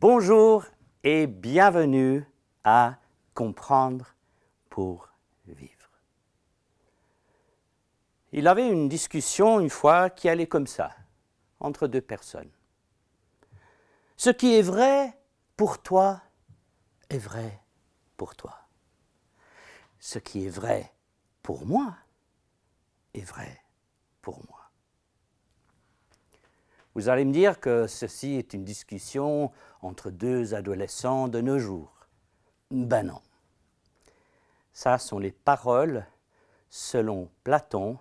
Bonjour et bienvenue à Comprendre pour vivre. Il avait une discussion une fois qui allait comme ça, entre deux personnes. Ce qui est vrai pour toi est vrai pour toi. Ce qui est vrai pour moi est vrai pour moi. Vous allez me dire que ceci est une discussion entre deux adolescents de nos jours. Ben non. Ça sont les paroles, selon Platon,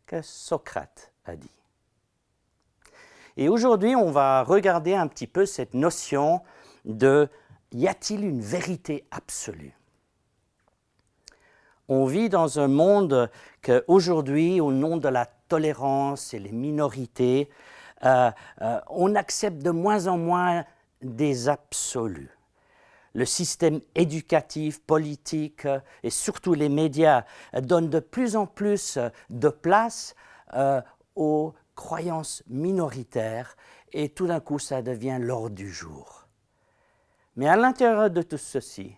que Socrate a dit. Et aujourd'hui, on va regarder un petit peu cette notion de « y a-t-il une vérité absolue ?» On vit dans un monde qu'aujourd'hui, au nom de la tolérance et les minorités, on accepte de moins en moins des absolus. Le système éducatif, politique et surtout les médias donnent de plus en plus de place aux croyances minoritaires et tout d'un coup ça devient l'ordre du jour. Mais à l'intérieur de tout ceci,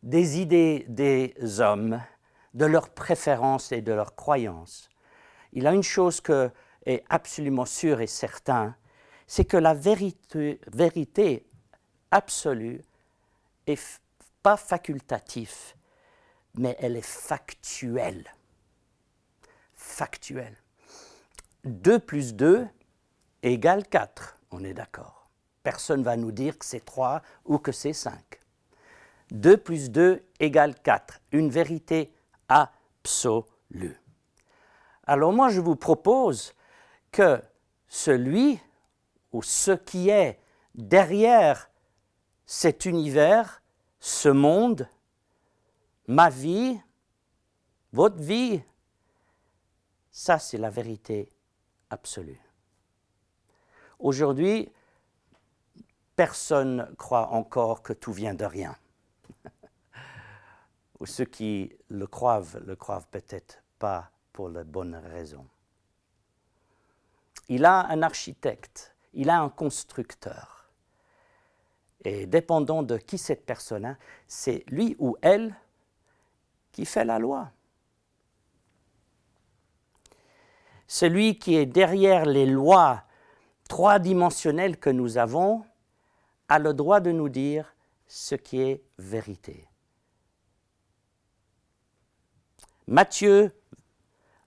des idées des hommes, de leurs préférences et de leurs croyances, il y a une chose qui est absolument sûre et certaine, c'est que la vérité absolue n'est pas facultative, mais elle est factuelle. Factuelle. 2 plus 2 égale 4, on est d'accord. Personne ne va nous dire que c'est 3 ou que c'est 5. 2 plus 2 égale 4, une vérité absolue. Alors moi, je vous propose que celui ou ce qui est derrière cet univers, ce monde, ma vie, votre vie, ça c'est la vérité absolue. Aujourd'hui, personne ne croit encore que tout vient de rien. Ou ceux qui le croient peut-être pas pour la bonne raison. Il a un architecte, il a un constructeur. Et dépendant de qui cette personne est, c'est lui ou elle qui fait la loi. Celui qui est derrière les lois trois-dimensionnelles que nous avons a le droit de nous dire ce qui est vérité. Matthieu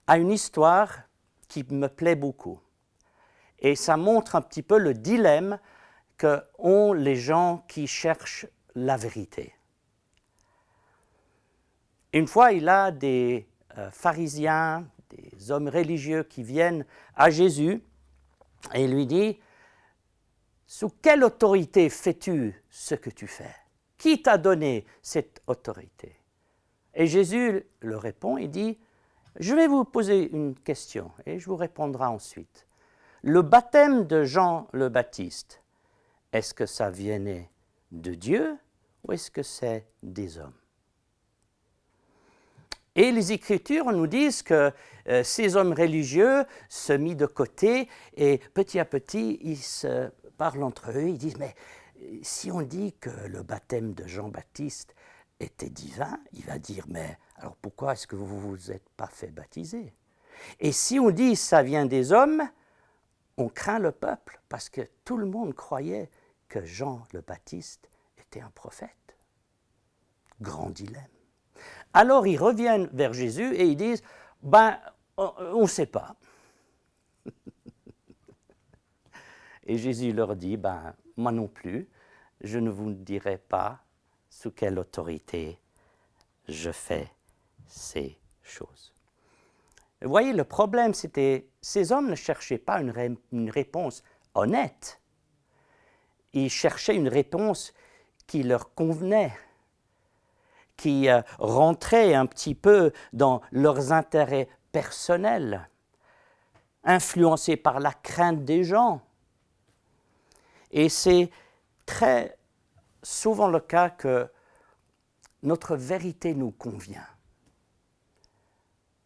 a une histoire qui me plaît beaucoup. Et ça montre un petit peu le dilemme qu'ont les gens qui cherchent la vérité. Une fois, il a des pharisiens, des hommes religieux qui viennent à Jésus et il lui dit « Sous quelle autorité fais-tu ce que tu fais? Qui t'a donné cette autorité ?» Et Jésus leur répond, il dit « Je vais vous poser une question et je vous répondrai ensuite. Le baptême de Jean le Baptiste, est-ce que ça venait de Dieu ou est-ce que c'est des hommes ?» Et les Écritures nous disent que ces hommes religieux se mis de côté et petit à petit, ils se parlent entre eux, ils disent « Mais si on dit que le baptême de Jean-Baptiste était divin, il va dire « Mais alors pourquoi est-ce que vous ne vous êtes pas fait baptiser ?» Et si on dit « Ça vient des hommes », on craint le peuple parce que tout le monde croyait que Jean le Baptiste était un prophète. Grand dilemme. Alors ils reviennent vers Jésus et ils disent « Ben, on ne sait pas. » Et Jésus leur dit « Ben, moi non plus, je ne vous dirai pas sous quelle autorité je fais ces choses. » Vous voyez, le problème, c'était ces hommes ne cherchaient pas une réponse honnête. Ils cherchaient une réponse qui leur convenait, qui rentrait un petit peu dans leurs intérêts personnels, influencés par la crainte des gens. Et c'est très souvent le cas que notre vérité nous convient.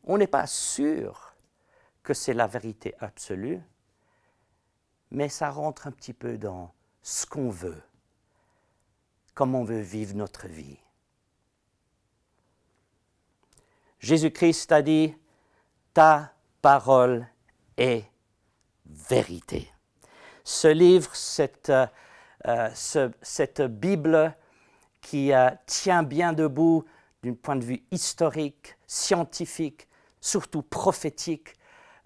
On n'est pas sûr que c'est la vérité absolue, mais ça rentre un petit peu dans ce qu'on veut, comme on veut vivre notre vie. Jésus-Christ a dit, ta parole est vérité. Ce livre, cette Bible qui tient bien debout d'un point de vue historique, scientifique, surtout prophétique,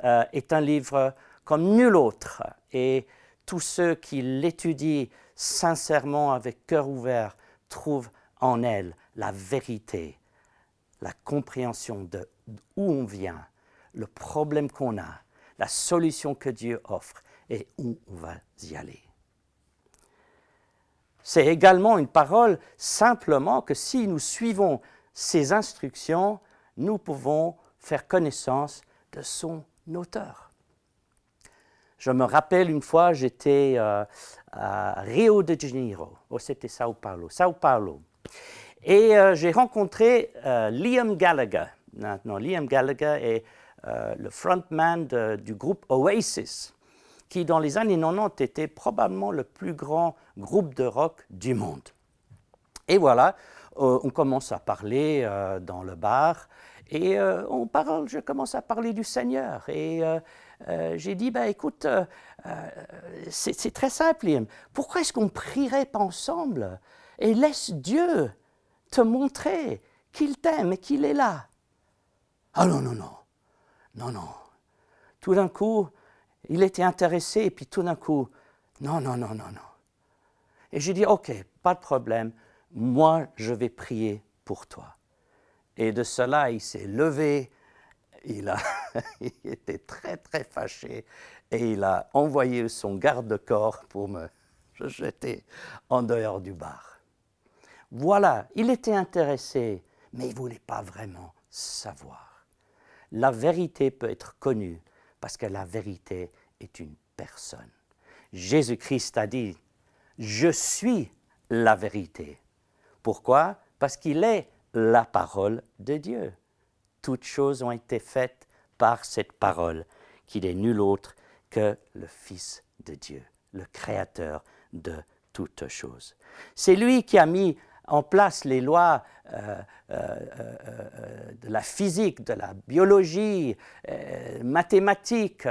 est un livre comme nul autre. Et tous ceux qui l'étudient sincèrement avec cœur ouvert trouvent en elle la vérité, la compréhension de où on vient, le problème qu'on a, la solution que Dieu offre et où on va y aller. C'est également une parole simplement que si nous suivons ces instructions, nous pouvons faire connaissance de son auteur. Je me rappelle une fois, j'étais à Rio de Janeiro, c'était Sao Paulo, et j'ai rencontré Liam Gallagher. Maintenant, Liam Gallagher est le frontman du groupe Oasis, qui dans les années 90 était probablement le plus grand groupe de rock du monde. Et voilà, on commence à parler dans le bar, et je commence à parler du Seigneur. Et j'ai dit, écoute, c'est très simple, Liam. Pourquoi est-ce qu'on ne prierait pas ensemble et laisse Dieu te montrer qu'il t'aime et qu'il est là? Ah non. Tout d'un coup, il était intéressé, et puis tout d'un coup, non. Et j'ai dit, ok, pas de problème, moi je vais prier pour toi. Et de cela, il s'est levé, il était très très fâché, et il a envoyé son garde-corps pour me jeter en dehors du bar. Voilà, il était intéressé, mais il ne voulait pas vraiment savoir. La vérité peut être connue parce que la vérité est une personne. Jésus-Christ a dit, je suis la vérité. Pourquoi? Parce qu'il est la parole de Dieu. Toutes choses ont été faites par cette parole, qui n'est nul autre que le Fils de Dieu, le Créateur de toutes choses. C'est lui qui a mis en place les lois de la physique, de la biologie, mathématiques,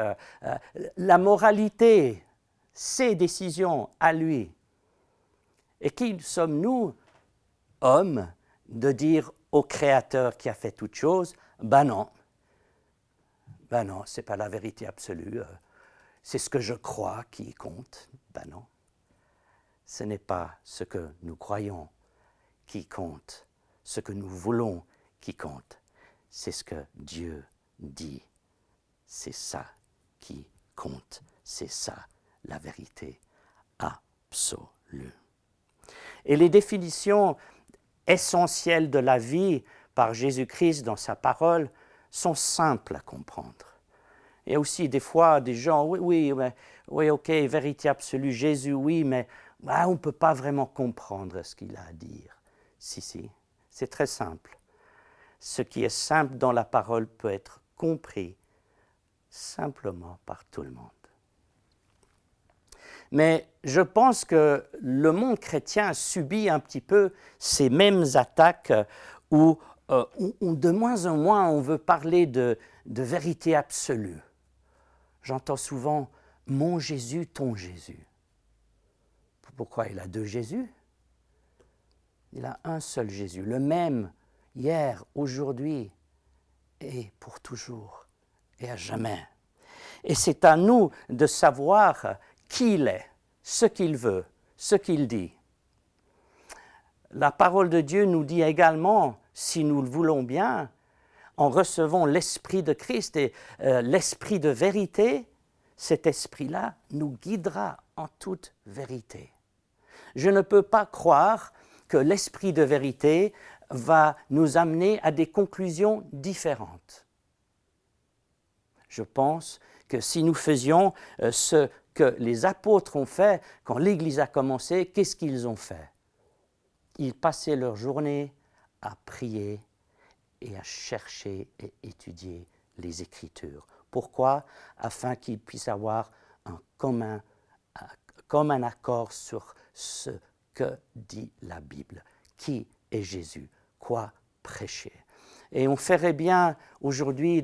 la moralité, ses décisions à lui. Et qui sommes-nous, hommes, de dire au Créateur qui a fait toutes choses, non, ce n'est pas la vérité absolue, c'est ce que je crois qui compte. Non, ce n'est pas ce que nous croyons qui compte, ce que nous voulons qui compte, c'est ce que Dieu dit. C'est ça qui compte, c'est ça la vérité absolue. Et les définitions essentielles de la vie par Jésus-Christ dans sa parole sont simples à comprendre. Il y a aussi des fois des gens, oui, ok, vérité absolue, Jésus, oui, mais on ne peut pas vraiment comprendre ce qu'il a à dire. Si, c'est très simple. Ce qui est simple dans la parole peut être compris simplement par tout le monde. Mais je pense que le monde chrétien subit un petit peu ces mêmes attaques où de moins en moins on veut parler de vérité absolue. J'entends souvent « mon Jésus, ton Jésus ». Pourquoi il a deux Jésus? Il a un seul Jésus, le même hier, aujourd'hui et pour toujours et à jamais. Et c'est à nous de savoir qui il est, ce qu'il veut, ce qu'il dit. La parole de Dieu nous dit également, si nous le voulons bien, en recevant l'Esprit de Christ et l'Esprit de vérité, cet Esprit-là nous guidera en toute vérité. Je ne peux pas croire que l'Esprit de vérité va nous amener à des conclusions différentes. Je pense que si nous faisions ce que les apôtres ont fait quand l'Église a commencé, qu'est-ce qu'ils ont fait? Ils passaient leur journée à prier et à chercher et étudier les Écritures. Pourquoi? Afin qu'ils puissent avoir un commun comme un accord sur ce que dit la Bible. Qui est Jésus? Quoi prêcher? Et on ferait bien aujourd'hui,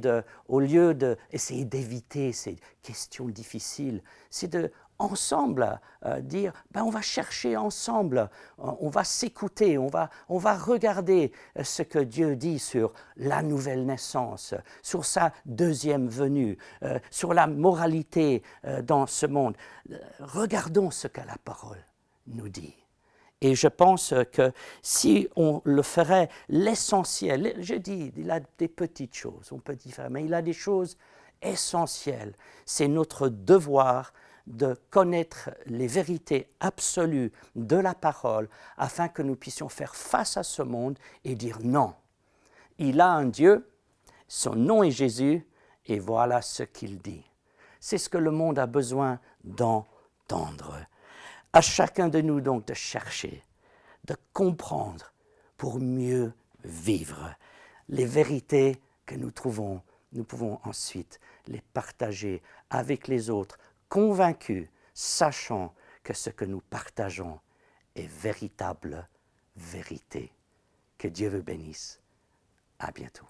au lieu d'essayer d'éviter ces questions difficiles, c'est de ensemble dire, on va chercher ensemble, on va s'écouter, on va regarder ce que Dieu dit sur la nouvelle naissance, sur sa deuxième venue, sur la moralité dans ce monde. Regardons ce que la parole nous dit. Et je pense que si on le ferait, l'essentiel, je dis, il a des petites choses, on peut dire, mais il a des choses essentielles. C'est notre devoir de connaître les vérités absolues de la parole afin que nous puissions faire face à ce monde et dire non. Il a un Dieu, son nom est Jésus, et voilà ce qu'il dit. C'est ce que le monde a besoin d'entendre. À chacun de nous donc de chercher, de comprendre pour mieux vivre. Les vérités que nous trouvons, nous pouvons ensuite les partager avec les autres, convaincus, sachant que ce que nous partageons est véritable vérité. Que Dieu vous bénisse. À bientôt.